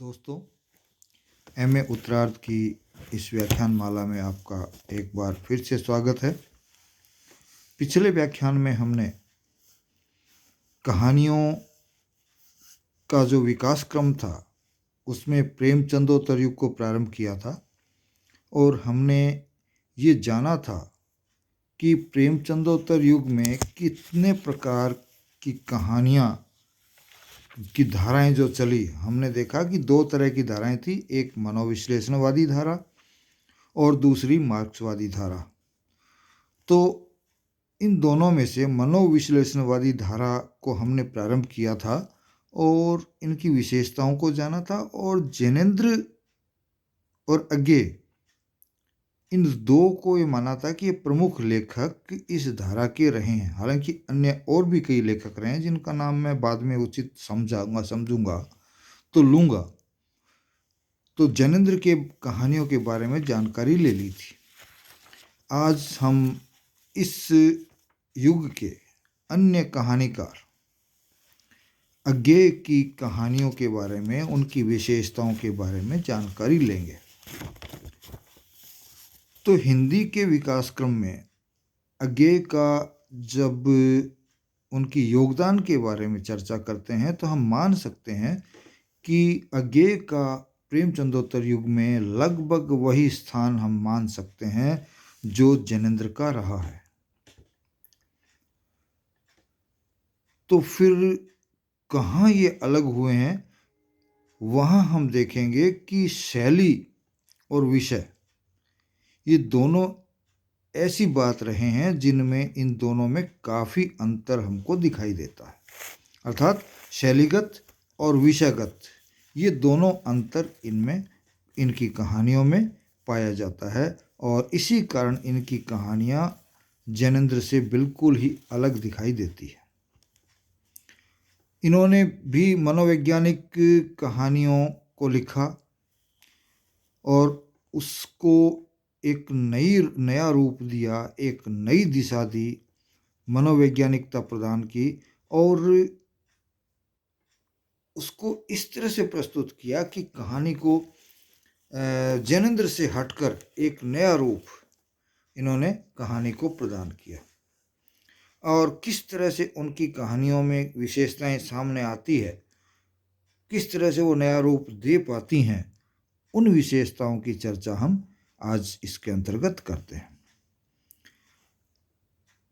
दोस्तों, एमए उत्तरार्ध की इस व्याख्यान माला में आपका एक बार फिर से स्वागत है। पिछले व्याख्यान में हमने कहानियों का जो विकास क्रम था उसमें प्रेमचंदोत्तर युग को प्रारंभ किया था और हमने ये जाना था कि प्रेमचंदोत्तर युग में कितने प्रकार की कहानियाँ की धाराएं जो चली। हमने देखा कि दो तरह की धाराएं थी, एक मनोविश्लेषणवादी धारा और दूसरी मार्क्सवादी धारा। तो इन दोनों में से मनोविश्लेषणवादी धारा को हमने प्रारंभ किया था और इनकी विशेषताओं को जाना था, और जैनेन्द्र और अज्ञे इन दो को ये माना था कि ये प्रमुख लेखक इस धारा के रहे हैं। हालांकि अन्य और भी कई लेखक रहे हैं जिनका नाम मैं बाद में उचित समझूंगा तो लूँगा। तो जैनेन्द्र के कहानियों के बारे में जानकारी ले ली थी। आज हम इस युग के अन्य कहानीकार अज्ञे की कहानियों के बारे में, उनकी विशेषताओं के बारे में जानकारी लेंगे। तो हिंदी के विकास क्रम में अज्ञे का जब उनकी योगदान के बारे में चर्चा करते हैं तो हम मान सकते हैं कि अज्ञे का प्रेमचंदोत्तर युग में लगभग वही स्थान हम मान सकते हैं जो जैनेन्द्र का रहा है। तो फिर कहाँ ये अलग हुए हैं, वहाँ हम देखेंगे कि शैली और विषय ये दोनों ऐसी बात रहे हैं जिनमें इन दोनों में काफ़ी अंतर हमको दिखाई देता है। अर्थात शैलीगत और विषयगत ये दोनों अंतर इनमें, इनकी कहानियों में पाया जाता है, और इसी कारण इनकी कहानियाँ जैनेन्द्र से बिल्कुल ही अलग दिखाई देती है। इन्होंने भी मनोवैज्ञानिक कहानियों को लिखा और उसको एक नया रूप दिया, एक नई दिशा दी, मनोवैज्ञानिकता प्रदान की और उसको इस तरह से प्रस्तुत किया कि कहानी को जैनेन्द्र से हटकर एक नया रूप इन्होंने कहानी को प्रदान किया। और किस तरह से उनकी कहानियों में विशेषताएं सामने आती है, किस तरह से वो नया रूप दे पाती हैं, उन विशेषताओं की चर्चा हम आज इसके अंतर्गत करते हैं।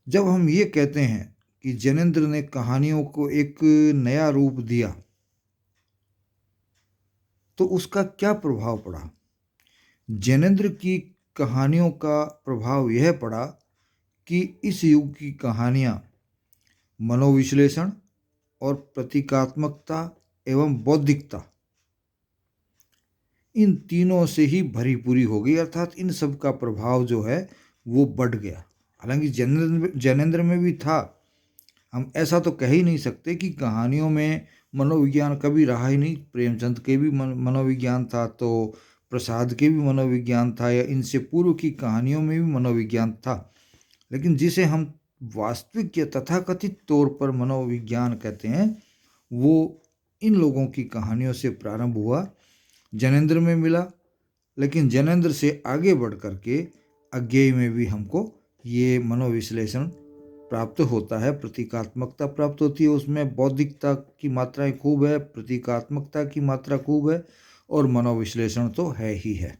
जब हम ये कहते हैं कि जैनेन्द्र ने कहानियों को एक नया रूप दिया तो उसका क्या प्रभाव पड़ा। जैनेन्द्र की कहानियों का प्रभाव यह पड़ा कि इस युग की कहानियाँ मनोविश्लेषण और प्रतीकात्मकता एवं बौद्धिकता इन तीनों से ही भरी पूरी हो गई। अर्थात इन सब का प्रभाव जो है वो बढ़ गया। हालांकि जैनेन्द्र में भी था, हम ऐसा तो कह ही नहीं सकते कि कहानियों में मनोविज्ञान कभी रहा ही नहीं। प्रेमचंद के भी मनोविज्ञान था, तो प्रसाद के भी मनोविज्ञान था, या इनसे पूर्व की कहानियों में भी मनोविज्ञान था। लेकिन जिसे हम वास्तविक या तथाकथित तौर पर मनोविज्ञान कहते हैं वो इन लोगों की कहानियों से प्रारंभ हुआ, जैनेन्द्र में मिला। लेकिन जैनेन्द्र से आगे बढ़ कर के अज्ञेय में भी हमको ये मनोविश्लेषण प्राप्त होता है, प्रतीकात्मकता प्राप्त होती है। उसमें बौद्धिकता की मात्राएं खूब है, प्रतीकात्मकता की मात्रा खूब है, और मनोविश्लेषण तो है ही है।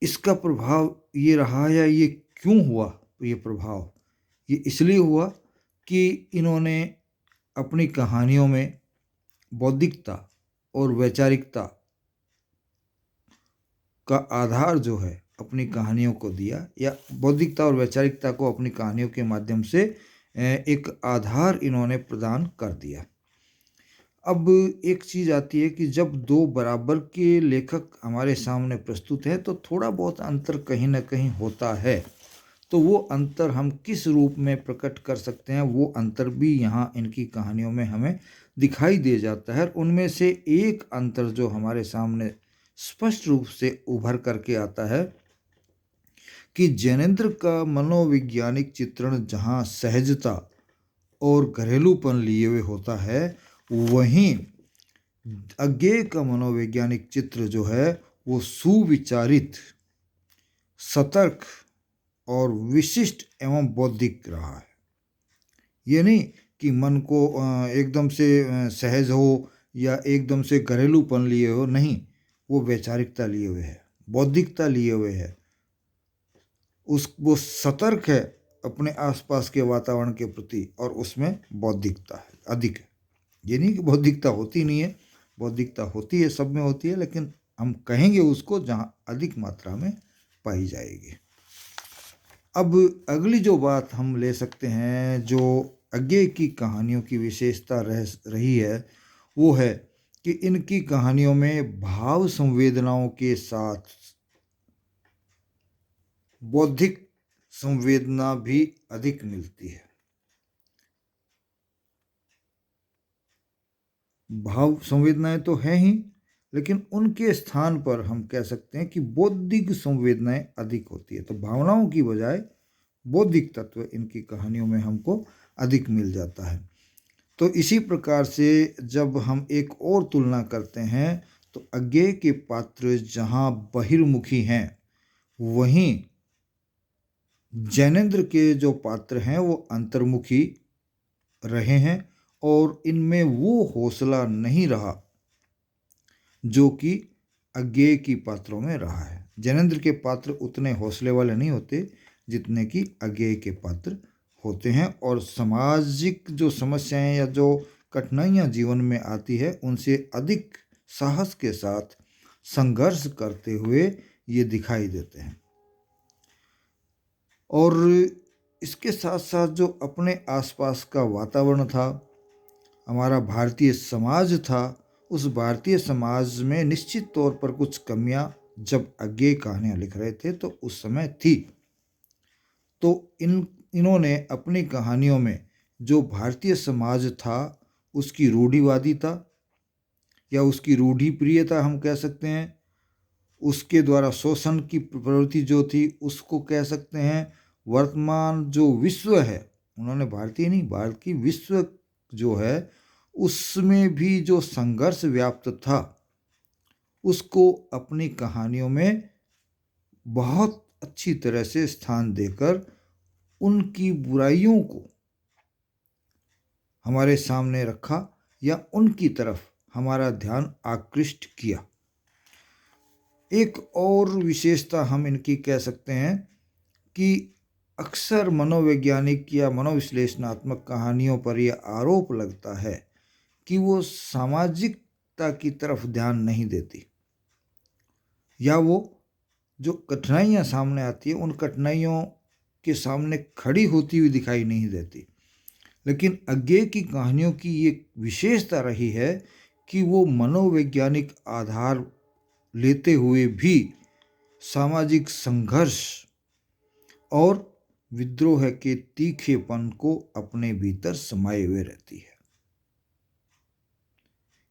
इसका प्रभाव ये रहा, या ये क्यों हुआ, ये प्रभाव ये इसलिए हुआ कि इन्होंने अपनी कहानियों में बौद्धिकता और वैचारिकता का आधार जो है अपनी कहानियों को दिया, या बौद्धिकता और वैचारिकता को अपनी कहानियों के माध्यम से एक आधार इन्होंने प्रदान कर दिया। अब एक चीज़ आती है कि जब दो बराबर के लेखक हमारे सामने प्रस्तुत हैं तो थोड़ा बहुत अंतर कहीं ना कहीं होता है। तो वो अंतर हम किस रूप में प्रकट कर सकते हैं, वो अंतर भी यहाँ इनकी कहानियों में हमें दिखाई दे जाता है। उनमें से एक अंतर जो हमारे सामने स्पष्ट रूप से उभर करके आता है कि जैनेन्द्र का मनोवैज्ञानिक चित्रण जहाँ सहजता और घरेलूपन लिए हुए होता है, वहीं अज्ञेय का मनोवैज्ञानिक चित्र जो है वो सुविचारित, सतर्क और विशिष्ट एवं बौद्धिक रहा है। ये नहीं कि मन को एकदम से सहज हो या एकदम से घरेलूपन लिए हो, नहीं, वो वैचारिकता लिए हुए है, बौद्धिकता लिए हुए है। वो सतर्क है अपने आसपास के वातावरण के प्रति, और उसमें बौद्धिकता है, अधिक है। ये नहीं कि बौद्धिकता होती नहीं है, बौद्धिकता होती है, सब में होती है, लेकिन हम कहेंगे उसको जहाँ अधिक मात्रा में पाई जाएगी। अब अगली जो बात हम ले सकते हैं, जो अज्ञेय की कहानियों की विशेषता रही है, वो है कि इनकी कहानियों में भाव संवेदनाओं के साथ बौद्धिक संवेदना भी अधिक मिलती है। भाव संवेदनाएं तो हैं ही, लेकिन उनके स्थान पर हम कह सकते हैं कि बौद्धिक संवेदनाएं अधिक होती है। तो भावनाओं की बजाय बौद्धिक तत्व इनकी कहानियों में हमको अधिक मिल जाता है। तो इसी प्रकार से जब हम एक और तुलना करते हैं, तो अज्ञेय के पात्र जहाँ बहिर्मुखी हैं, वहीं जैनेन्द्र के जो पात्र हैं वो अंतर्मुखी रहे हैं, और इनमें वो हौसला नहीं रहा जो कि अज्ञेय की पात्रों में रहा है। जैनेन्द्र के पात्र उतने हौसले वाले नहीं होते जितने कि अज्ञेय के पात्र होते हैं, और सामाजिक जो समस्याएं या जो कठिनाइयां जीवन में आती है, उनसे अधिक साहस के साथ संघर्ष करते हुए ये दिखाई देते हैं। और इसके साथ साथ जो अपने आसपास का वातावरण था, हमारा भारतीय समाज था, उस भारतीय समाज में निश्चित तौर पर कुछ कमियां जब अज्ञेय कहानियां लिख रहे थे तो उस समय थी। तो इन्होंने अपनी कहानियों में जो भारतीय समाज था उसकी रूढ़िवादिता या उसकी रूढ़िप्रियता हम कह सकते हैं, उसके द्वारा शोषण की प्रवृत्ति जो थी उसको कह सकते हैं। वर्तमान जो विश्व है, उन्होंने भारतीय नहीं, भारत की विश्व जो है उसमें भी जो संघर्ष व्याप्त था, उसको अपनी कहानियों में बहुत अच्छी तरह से स्थान देकर उनकी बुराइयों को हमारे सामने रखा या उनकी तरफ हमारा ध्यान आकृष्ट किया। एक और विशेषता हम इनकी कह सकते हैं कि अक्सर मनोवैज्ञानिक या मनोविश्लेषणात्मक कहानियों पर यह आरोप लगता है कि वो सामाजिकता की तरफ ध्यान नहीं देती, या वो जो कठिनाइयाँ सामने आती है उन कठिनाइयों के सामने खड़ी होती हुई दिखाई नहीं देती। लेकिन अज्ञेय की कहानियों की ये विशेषता रही है कि वो मनोवैज्ञानिक आधार लेते हुए भी सामाजिक संघर्ष और विद्रोह के तीखेपन को अपने भीतर समाये हुए रहती है।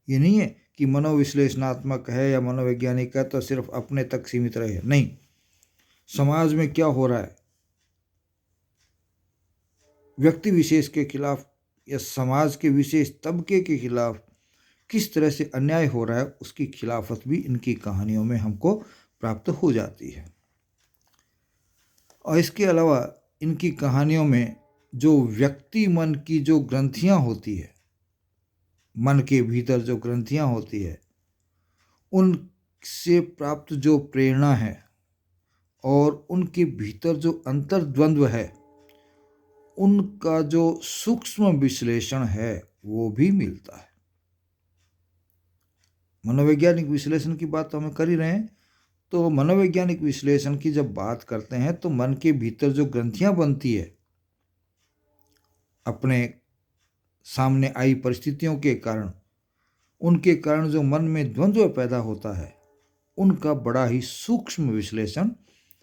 ये नहीं है कि मनोविश्लेषणात्मक है या मनोवैज्ञानिक है तो सिर्फ अपने तक सीमित रहे, नहीं, समाज में क्या हो रहा है, व्यक्ति विशेष के खिलाफ या समाज के विशेष तबके के खिलाफ किस तरह से अन्याय हो रहा है, उसकी खिलाफत भी इनकी कहानियों में हमको प्राप्त हो जाती है। और इसके अलावा इनकी कहानियों में जो व्यक्ति मन की जो ग्रंथियां होती है, मन के भीतर जो ग्रंथियां होती है, उनसे प्राप्त जो प्रेरणा है और उनके भीतर जो अंतर्द्वंद्व है, उनका जो सूक्ष्म विश्लेषण है वो भी मिलता है। मनोवैज्ञानिक विश्लेषण की बात तो हमें कर ही रहे हैं, तो मनोवैज्ञानिक विश्लेषण की जब बात करते हैं तो मन के भीतर जो ग्रंथियां बनती है अपने सामने आई परिस्थितियों के कारण, उनके कारण जो मन में द्वंद्व पैदा होता है, उनका बड़ा ही सूक्ष्म विश्लेषण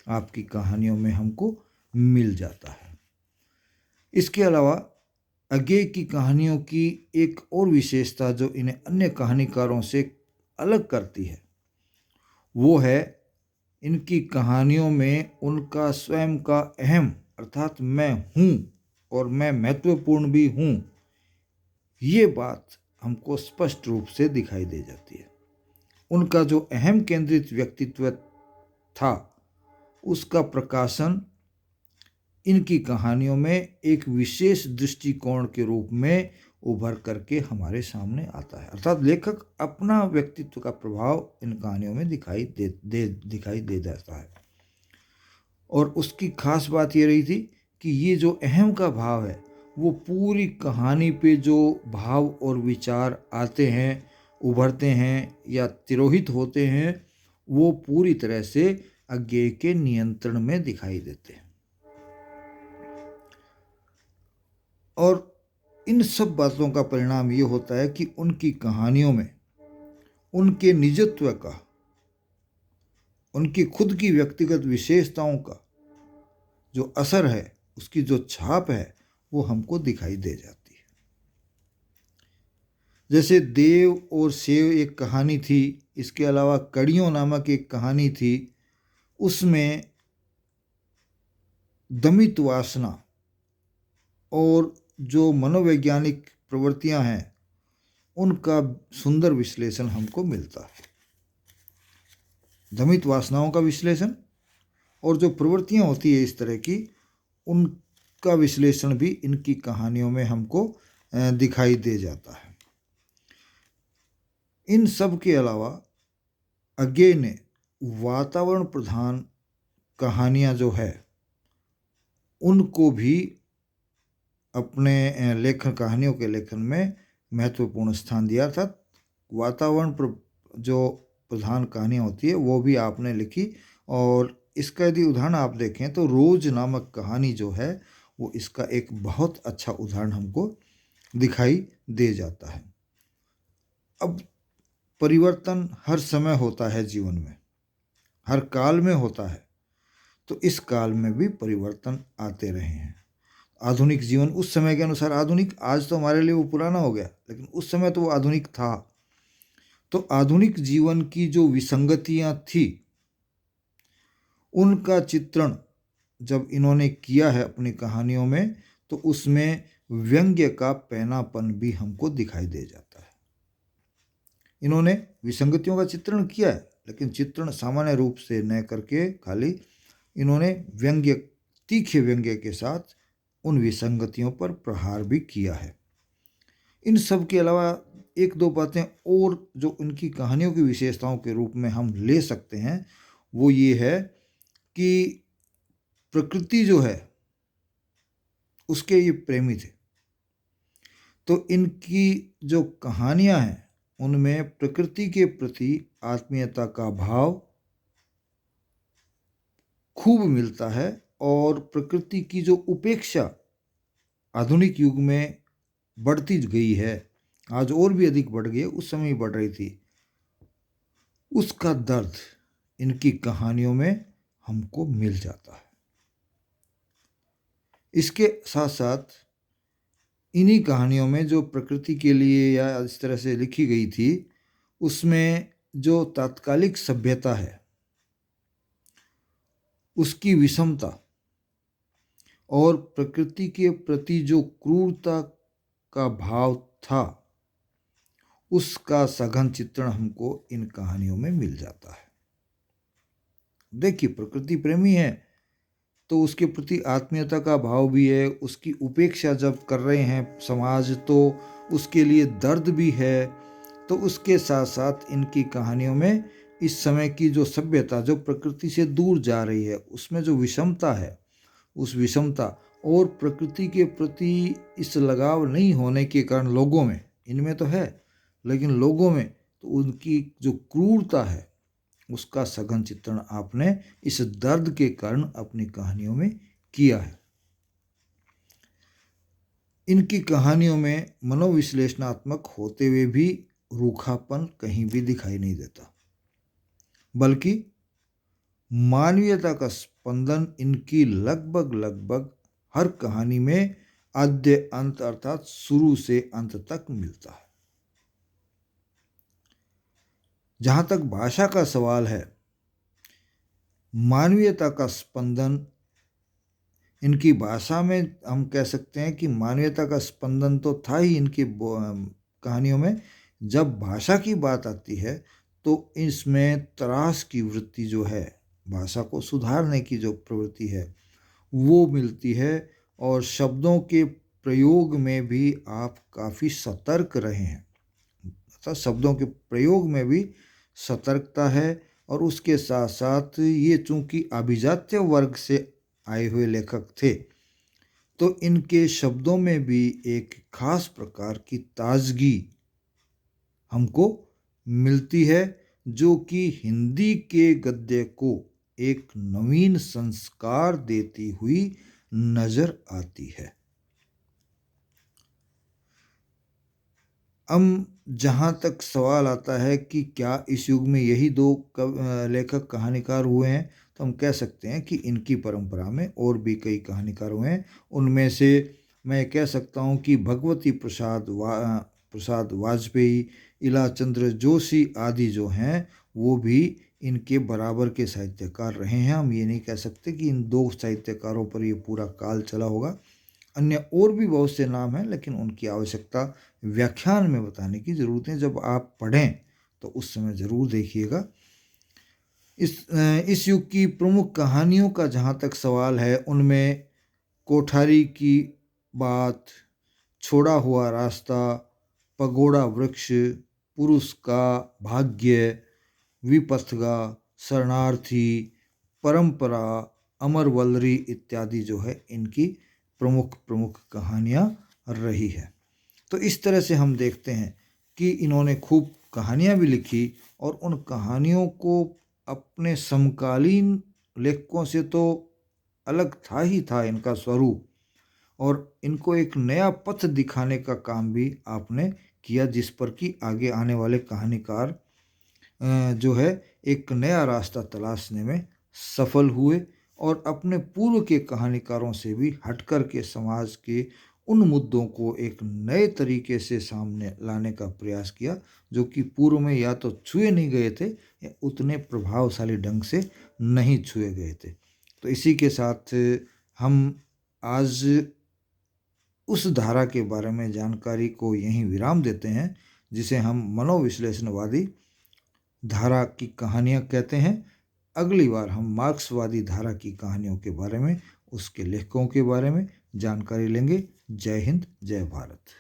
आपकी कहानियों में हमको मिल जाता है। इसके अलावा अज्ञेय की कहानियों की एक और विशेषता जो इन्हें अन्य कहानीकारों से अलग करती है, वो है इनकी कहानियों में उनका स्वयं का अहम, अर्थात मैं हूँ और मैं महत्वपूर्ण भी हूँ, ये बात हमको स्पष्ट रूप से दिखाई दे जाती है। उनका जो अहम केंद्रित व्यक्तित्व था उसका प्रकाशन इनकी कहानियों में एक विशेष दृष्टिकोण के रूप में उभर करके हमारे सामने आता है। अर्थात लेखक अपना व्यक्तित्व का प्रभाव इन कहानियों में दिखाई दे जाता है। और उसकी खास बात ये रही थी कि ये जो अहम का भाव है वो पूरी कहानी पे जो भाव और विचार आते हैं, उभरते हैं या तिरोहित होते हैं, वो पूरी तरह से अज्ञेय के नियंत्रण में दिखाई देते हैं। और इन सब बातों का परिणाम ये होता है कि उनकी कहानियों में उनके निजत्व का, उनकी खुद की व्यक्तिगत विशेषताओं का जो असर है, उसकी जो छाप है, वो हमको दिखाई दे जाती है। जैसे देव और सेव एक कहानी थी, इसके अलावा कड़ियों नामक एक कहानी थी। उसमें दमित वासना और जो मनोवैज्ञानिक प्रवृत्तियां हैं उनका सुंदर विश्लेषण हमको मिलता है। दमित वासनाओं का विश्लेषण और जो प्रवृत्तियां होती है इस तरह की, उनका विश्लेषण भी इनकी कहानियों में हमको दिखाई दे जाता है। इन सब के अलावा अज्ञेय ने वातावरण प्रधान कहानियां जो है उनको भी अपने लेखन, कहानियों के लेखन में महत्वपूर्ण स्थान दिया था। वातावरण जो प्रधान कहानियाँ होती है वो भी आपने लिखी। और इसका यदि उदाहरण आप देखें तो रोज नामक कहानी जो है वो इसका एक बहुत अच्छा उदाहरण हमको दिखाई दे जाता है। अब परिवर्तन हर समय होता है जीवन में, हर काल में होता है, तो इस काल में भी परिवर्तन आते रहे हैं। आधुनिक जीवन उस समय के अनुसार आधुनिक, आज तो हमारे लिए वो पुराना हो गया, लेकिन उस समय तो वो आधुनिक था। तो आधुनिक जीवन की जो विसंगतियां थी उनका चित्रण जब इन्होंने किया है अपनी कहानियों में, तो उसमें व्यंग्य का पैनापन भी हमको दिखाई दे जाता है। इन्होंने विसंगतियों का चित्रण किया है, लेकिन चित्रण सामान्य रूप से न करके खाली इन्होंने व्यंग्य, तीखे व्यंग्य के साथ उन विसंगतियों पर प्रहार भी किया है। इन सब के अलावा एक दो बातें और जो इनकी कहानियों की विशेषताओं के रूप में हम ले सकते हैं वो ये है कि प्रकृति जो है उसके ये प्रेमी थे। तो इनकी जो कहानियां हैं उनमें प्रकृति के प्रति आत्मीयता का भाव खूब मिलता है। और प्रकृति की जो उपेक्षा आधुनिक युग में बढ़ती गई है, आज और भी अधिक बढ़ गई है, उस समय ही बढ़ रही थी, उसका दर्द इनकी कहानियों में हमको मिल जाता है। इसके साथ साथ इन्हीं कहानियों में जो प्रकृति के लिए या इस तरह से लिखी गई थी, उसमें जो तात्कालिक सभ्यता है उसकी विषमता और प्रकृति के प्रति जो क्रूरता का भाव था उसका सघन चित्रण हमको इन कहानियों में मिल जाता है। देखिए, प्रकृति प्रेमी है तो उसके प्रति आत्मीयता का भाव भी है, उसकी उपेक्षा जब कर रहे हैं समाज तो उसके लिए दर्द भी है। तो उसके साथ साथ इनकी कहानियों में इस समय की जो सभ्यता जो प्रकृति से दूर जा रही है उसमें जो विषमता है, उस विषमता और प्रकृति के प्रति इस लगाव नहीं होने के कारण लोगों में, इनमें तो है लेकिन लोगों में तो उनकी जो क्रूरता है उसका सघन चित्रण आपने इस दर्द के कारण अपनी कहानियों में किया है। इनकी कहानियों में मनोविश्लेषणात्मक होते हुए भी रूखापन कहीं भी दिखाई नहीं देता, बल्कि मानवीयता का स्पंदन इनकी लगभग हर कहानी में आद्य अंत अर्थात शुरू से अंत तक मिलता है। जहाँ तक भाषा का सवाल है, मानवीयता का स्पंदन इनकी भाषा में हम कह सकते हैं कि मानवीयता का स्पंदन तो था ही इनकी कहानियों में जब भाषा की बात आती है तो इसमें त्रास की वृत्ति जो है, भाषा को सुधारने की जो प्रवृत्ति है वो मिलती है। और शब्दों के प्रयोग में भी आप काफ़ी सतर्क रहे हैं, अर्थात शब्दों के प्रयोग में भी सतर्कता है। और उसके साथ साथ ये चूंकि अभिजात्य वर्ग से आए हुए लेखक थे तो इनके शब्दों में भी एक खास प्रकार की ताजगी हमको मिलती है, जो कि हिंदी के गद्य को एक नवीन संस्कार देती हुई नजर आती है। अब जहाँ तक सवाल आता है कि क्या इस युग में यही दो लेखक कहानीकार हुए हैं, तो हम कह सकते हैं कि इनकी परंपरा में और भी कई कहानीकार हुए हैं। उनमें से मैं कह सकता हूँ कि भगवती प्रसाद वाजपेयी, इलाचंद्र जोशी आदि जो हैं वो भी इनके बराबर के साहित्यकार रहे हैं। हम ये नहीं कह सकते कि इन दो साहित्यकारों पर ये पूरा काल चला होगा। अन्य और भी बहुत से नाम हैं, लेकिन उनकी आवश्यकता व्याख्यान में बताने की ज़रूरत है। जब आप पढ़ें तो उस समय ज़रूर देखिएगा। इस युग की प्रमुख कहानियों का जहाँ तक सवाल है, उनमें कोठारी की बात, छोड़ा हुआ रास्ता, पगोड़ा वृक्ष, पुरुष का भाग्य, विपथगा, शरणार्थी, परंपरा, अमरवल्लरी इत्यादि जो है इनकी प्रमुख प्रमुख कहानियाँ रही है। तो इस तरह से हम देखते हैं कि इन्होंने खूब कहानियाँ भी लिखी और उन कहानियों को अपने समकालीन लेखकों से तो अलग था ही था इनका स्वरूप, और इनको एक नया पथ दिखाने का काम भी आपने किया, जिस पर कि आगे आने वाले कहानीकार जो है एक नया रास्ता तलाशने में सफल हुए और अपने पूर्व के कहानीकारों से भी हटकर के समाज के उन मुद्दों को एक नए तरीके से सामने लाने का प्रयास किया, जो कि पूर्व में या तो छुए नहीं गए थे या उतने प्रभावशाली ढंग से नहीं छुए गए थे। तो इसी के साथ हम आज उस धारा के बारे में जानकारी को यहीं विराम देते हैं जिसे हम मनोविश्लेषणवादी धारा की कहानियाँ कहते हैं। अगली बार हम मार्क्सवादी धारा की कहानियों के बारे में, उसके लेखकों के बारे में जानकारी लेंगे। जय हिंद, जय भारत।